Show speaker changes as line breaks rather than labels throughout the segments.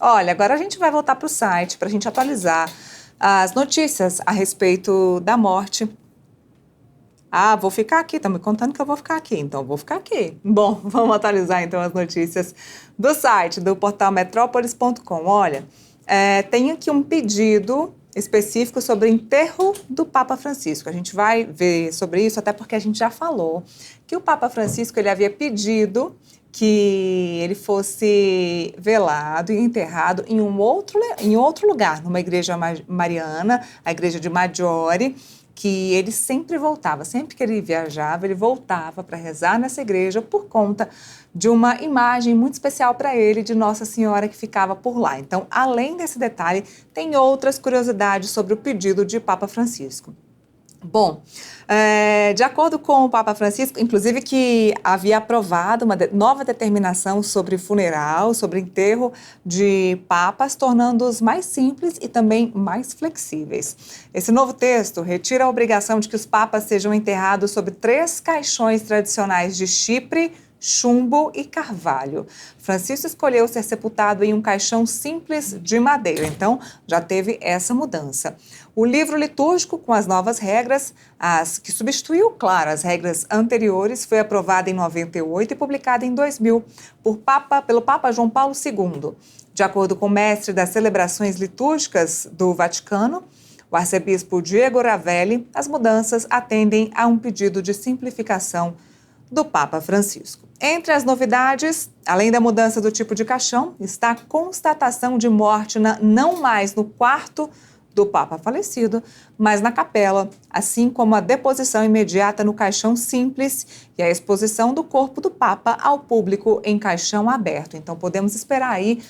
Olha, agora a gente vai voltar para o site para a gente atualizar as notícias a respeito da morte. Ah, vou ficar aqui, estão me contando que eu vou ficar aqui, então eu vou ficar aqui. Bom, vamos atualizar então as notícias do site, do portal metrópolis.com. Olha, tem aqui um pedido específico sobre o enterro do Papa Francisco. A gente vai ver sobre isso, até porque a gente já falou que o Papa Francisco ele havia pedido que ele fosse velado e enterrado em outro lugar, numa igreja mariana, a igreja de Maggiore, que ele sempre voltava, sempre que ele viajava, ele voltava para rezar nessa igreja por conta de uma imagem muito especial para ele de Nossa Senhora que ficava por lá. Então, além desse detalhe, tem outras curiosidades sobre o pedido de Papa Francisco. Bom, de acordo com o Papa Francisco, inclusive que havia aprovado uma nova determinação sobre funeral, sobre enterro de papas, tornando-os mais simples e também mais flexíveis. Esse novo texto retira a obrigação de que os papas sejam enterrados sobre 3 caixões tradicionais de Chipre, chumbo e carvalho. Francisco escolheu ser sepultado em um caixão simples de madeira, então já teve essa mudança. O livro litúrgico, com as novas regras, as que substituiu, claro, as regras anteriores, foi aprovado em 98 e publicado em 2000 pelo Papa João Paulo II. De acordo com o mestre das celebrações litúrgicas do Vaticano, o arcebispo Diego Ravelli, as mudanças atendem a um pedido de simplificação do Papa Francisco. Entre as novidades, além da mudança do tipo de caixão, está a constatação de morte não mais no quarto do Papa falecido, mas na capela, assim como a deposição imediata no caixão simples e a exposição do corpo do Papa ao público em caixão aberto. Então podemos esperar aí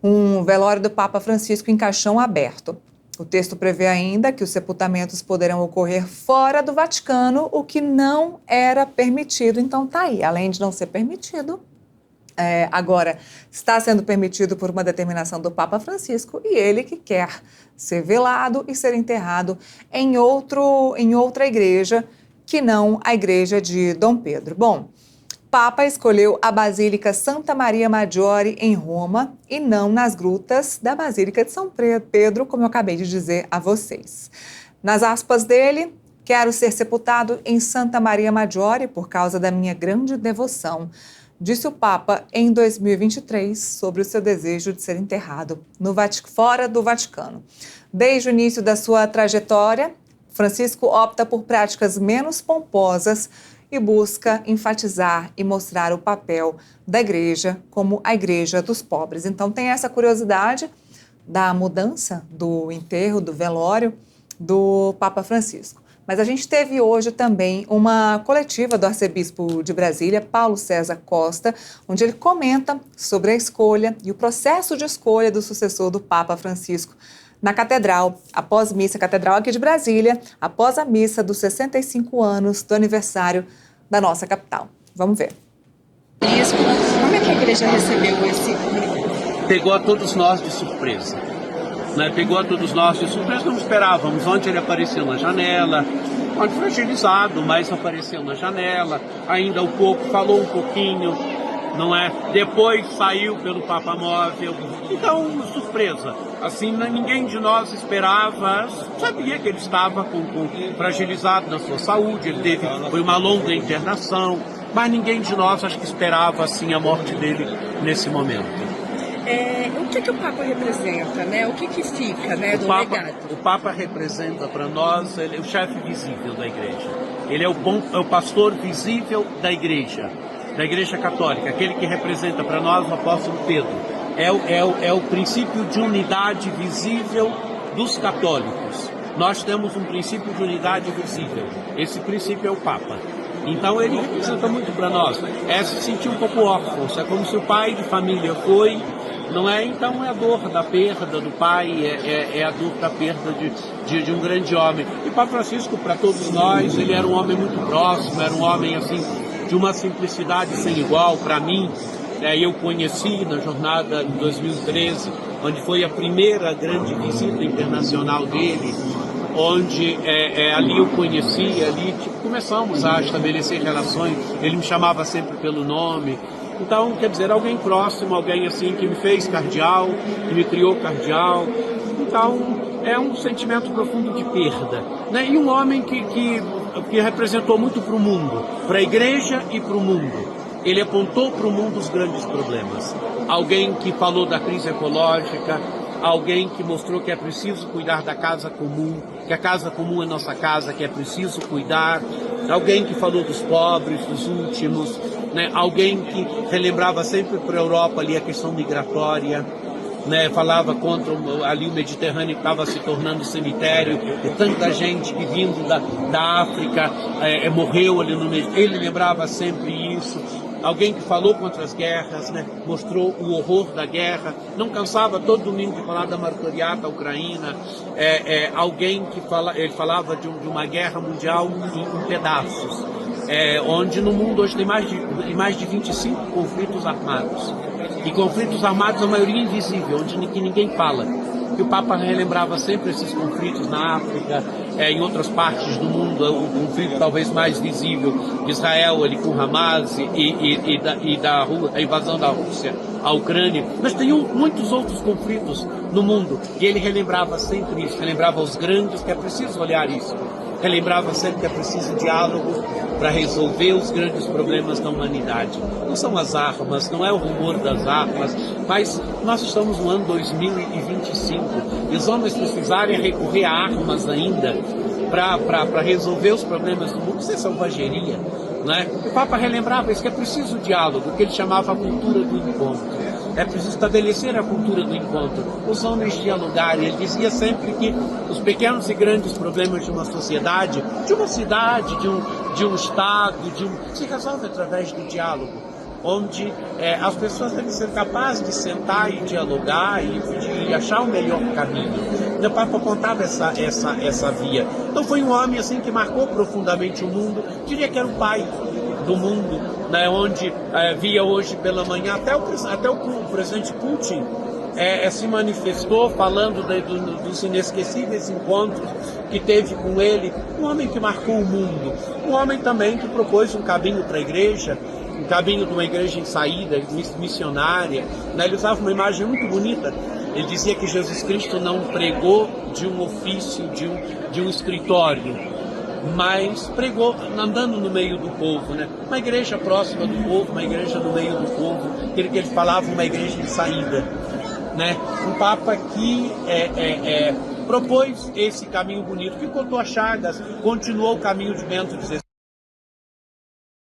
um velório do Papa Francisco em caixão aberto. O texto prevê ainda que os sepultamentos poderão ocorrer fora do Vaticano, o que não era permitido. Então tá aí, além de não ser permitido, agora está sendo permitido por uma determinação do Papa Francisco e ele que quer ser velado e ser enterrado em outra igreja que não a igreja de Dom Pedro. Bom, Papa escolheu a Basílica Santa Maria Maggiore em Roma e não nas grutas da Basílica de São Pedro, como eu acabei de dizer a vocês. Nas aspas dele, quero ser sepultado em Santa Maria Maggiore por causa da minha grande devoção, disse o Papa em 2023 sobre o seu desejo de ser enterrado fora do Vaticano. Desde o início da sua trajetória, Francisco opta por práticas menos pomposas e busca enfatizar e mostrar o papel da igreja como a igreja dos pobres. Então tem essa curiosidade da mudança do enterro, do velório do Papa Francisco. Mas a gente teve hoje também uma coletiva do arcebispo de Brasília, Paulo César Costa, onde ele comenta sobre a escolha e o processo de escolha do sucessor do Papa Francisco na Catedral, após missa, Catedral aqui de Brasília, após a missa dos 65 anos do aniversário da nossa capital. Vamos ver.
Como é que a igreja recebeu esse?
Pegou a todos nós de surpresa. Pegou a todos nós de surpresa, não esperávamos. Ontem ele apareceu na janela, ontem fragilizado, mas apareceu na janela, ainda um pouco, falou um pouquinho, não é? Depois saiu pelo Papa Móvel. Então, surpresa. Assim, ninguém de nós esperava, sabia que ele estava fragilizado na sua saúde, foi uma longa internação, mas ninguém de nós acho que esperava assim a morte dele nesse momento.
O que o Papa representa, né? O que fica, né, do legado?
O Papa representa para nós, ele é o chefe visível da igreja. Ele é o pastor visível da igreja católica, aquele que representa para nós o apóstolo Pedro. É o princípio de unidade visível dos católicos. Nós temos um princípio de unidade visível. Esse princípio é o Papa. Então ele representa muito para nós. Se sentir um pouco órfão, é como se o pai de família foi, não é? Então é a dor da perda do pai, é a dor da perda de um grande homem. E Papa Francisco, para todos nós, ele era um homem muito próximo, era um homem assim de uma simplicidade sem igual. Para mim, eu conheci na jornada de 2013, onde foi a primeira grande visita internacional dele, onde ali eu conheci, ali começamos a estabelecer relações, ele me chamava sempre pelo nome, Então, quer dizer, alguém próximo, alguém assim que me fez cardeal, que me criou cardeal. Então, é um sentimento profundo de perda, né? E um homem que representou muito para o mundo, para a igreja e para o mundo. Ele apontou para o mundo os grandes problemas. Alguém que falou da crise ecológica, alguém que mostrou que é preciso cuidar da casa comum, que a casa comum é nossa casa, que é preciso cuidar. Alguém que falou dos pobres, dos últimos, né? Alguém que relembrava sempre para a Europa ali a questão migratória, né? Falava contra ali o Mediterrâneo que estava se tornando cemitério, e tanta gente que vindo da África morreu ali no Mediterrâneo. Ele lembrava sempre isso. Alguém que falou contra as guerras, né? Mostrou o horror da guerra, não cansava todo domingo de falar da martoriata ucraína. Alguém que ele falava de uma guerra mundial em pedaços, onde no mundo hoje tem mais de 25 conflitos armados. E conflitos armados, a maioria invisível, onde ninguém fala. E o Papa relembrava sempre esses conflitos na África, em outras partes do mundo, o conflito talvez mais visível de Israel ali com Hamas a invasão da Rússia à Ucrânia. Mas tem muitos outros conflitos no mundo, e ele relembrava sempre isso, relembrava os grandes, que é preciso olhar isso. Relembrava sempre que é preciso diálogo para resolver os grandes problemas da humanidade. Não são as armas, não é o rumor das armas, mas nós estamos no ano 2025 e os homens precisarem recorrer a armas ainda para resolver os problemas do mundo. Isso é selvageria, né? O Papa relembrava isso, que é preciso diálogo, que ele chamava a cultura do encontro. É preciso estabelecer a cultura do encontro, os homens dialogarem. Ele dizia sempre que os pequenos e grandes problemas de uma sociedade, de uma cidade, de um estado, se resolve através do diálogo, onde as pessoas devem ser capazes de sentar e dialogar e de achar o melhor caminho. O Papa apontava essa via. Então foi um homem assim que marcou profundamente o mundo, diria que era o pai do mundo, né, onde via hoje pela manhã, até o presidente Putin se manifestou falando dos inesquecíveis encontros que teve com ele, um homem que marcou o mundo, um homem também que propôs um caminho para a igreja, um caminho de uma igreja em saída, missionária, né? Ele usava uma imagem muito bonita. Ele dizia que Jesus Cristo não pregou de um ofício, de um escritório, mas pregou andando no meio do povo, né? Uma igreja próxima do povo, uma igreja no meio do povo, que ele falava uma igreja em saída, né? Um Papa que propôs esse caminho bonito, que cortou as chagas, continuou o caminho de Bento XVI.